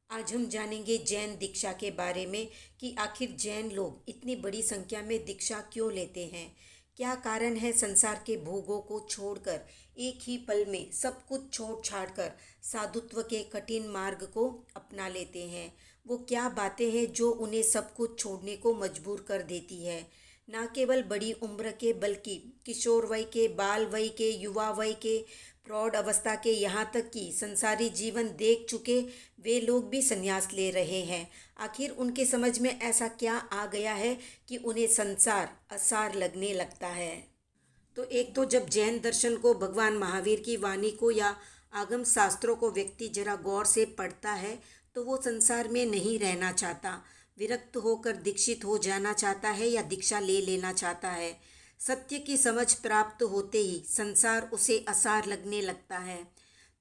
आज हम जानेंगे जैन दीक्षा के बारे में कि आखिर जैन लोग इतनी बड़ी संख्या में दीक्षा क्यों लेते हैं। क्या कारण है संसार के भोगों को छोड़कर एक ही पल में सब कुछ छोड़ छाड़ कर साधुत्व के कठिन मार्ग को अपना लेते हैं। वो क्या बातें हैं जो उन्हें सब कुछ छोड़ने को मजबूर कर देती है। न केवल बड़ी उम्र के बल्कि किशोर वय के, बाल वय के, युवा वय के, प्रौढ़ अवस्था के, यहाँ तक कि संसारी जीवन देख चुके वे लोग भी संन्यास ले रहे हैं। आखिर उनके समझ में ऐसा क्या आ गया है कि उन्हें संसार असार लगने लगता है। तो एक तो जब जैन दर्शन को, भगवान महावीर की वाणी को या आगम शास्त्रों को व्यक्ति जरा गौर से पढ़ता है तो वो संसार में नहीं रहना चाहता, विरक्त होकर दीक्षित हो जाना चाहता है या दीक्षा ले लेना चाहता है। सत्य की समझ प्राप्त होते ही संसार उसे असार लगने लगता है।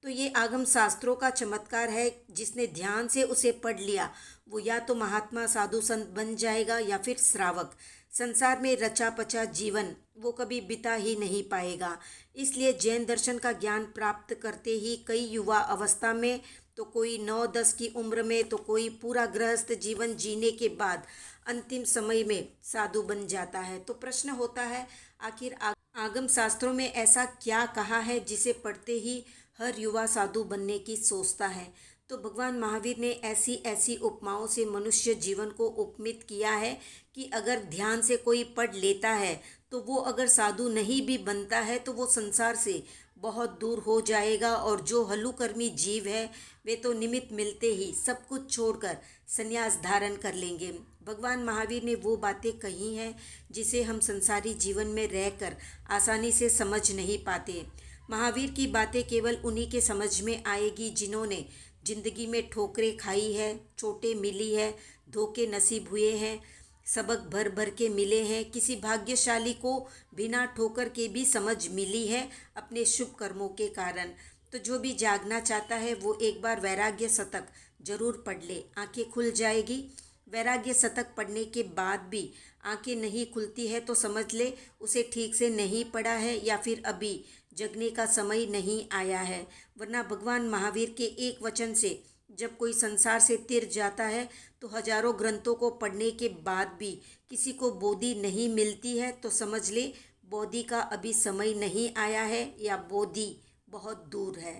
तो ये आगम शास्त्रों का चमत्कार है। जिसने ध्यान से उसे पढ़ लिया वो या तो महात्मा साधु संत बन जाएगा या फिर श्रावक। संसार में रचा पचा जीवन वो कभी बिता ही नहीं पाएगा। इसलिए जैन दर्शन का ज्ञान प्राप्त करते ही कई युवा अवस्था में, तो कोई 9-10 की उम्र में, तो कोई पूरा गृहस्थ जीवन जीने के बाद अंतिम समय में साधु बन जाता है। तो प्रश्न होता है, आखिर आगम शास्त्रों में ऐसा क्या कहा है जिसे पढ़ते ही हर युवा साधु बनने की सोचता है। तो भगवान महावीर ने ऐसी ऐसी उपमाओं से मनुष्य जीवन को उपमित किया है कि अगर ध्यान से कोई पढ़ लेता है तो वो अगर साधु नहीं भी बनता है तो वो संसार से बहुत दूर हो जाएगा। और जो हल्लुकर्मी जीव है वे तो निमित्त मिलते ही सब कुछ छोड़कर संन्यास धारण कर लेंगे। भगवान महावीर ने वो बातें कही हैं जिसे हम संसारी जीवन में रहकर आसानी से समझ नहीं पाते। महावीर की बातें केवल उन्हीं के समझ में आएगी जिन्होंने जिंदगी में ठोकरें खाई है, चोटें मिली है, धोखे नसीब हुए हैं, सबक भर भर के मिले हैं। किसी भाग्यशाली को बिना ठोकर के भी समझ मिली है अपने शुभ कर्मों के कारण। तो जो भी जागना चाहता है वो एक बार वैराग्य शतक जरूर पढ़ ले, आंखें खुल जाएगी। वैराग्य शतक पढ़ने के बाद भी आंखें नहीं खुलती है तो समझ ले उसे ठीक से नहीं पढ़ा है या फिर अभी जगने का समय नहीं आया है। वरना भगवान महावीर के एक वचन से जब कोई संसार से तिर जाता है तो हजारों ग्रंथों को पढ़ने के बाद भी किसी को बोधि नहीं मिलती है तो समझ ले बोधि का अभी समय नहीं आया है या बोधि बहुत दूर है।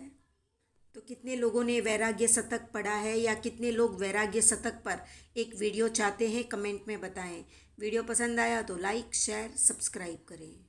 तो कितने लोगों ने वैराग्य शतक पढ़ा है या कितने लोग वैराग्य शतक पर एक वीडियो चाहते हैं, कमेंट में बताएं। वीडियो पसंद आया तो लाइक, शेयर, सब्सक्राइब करें।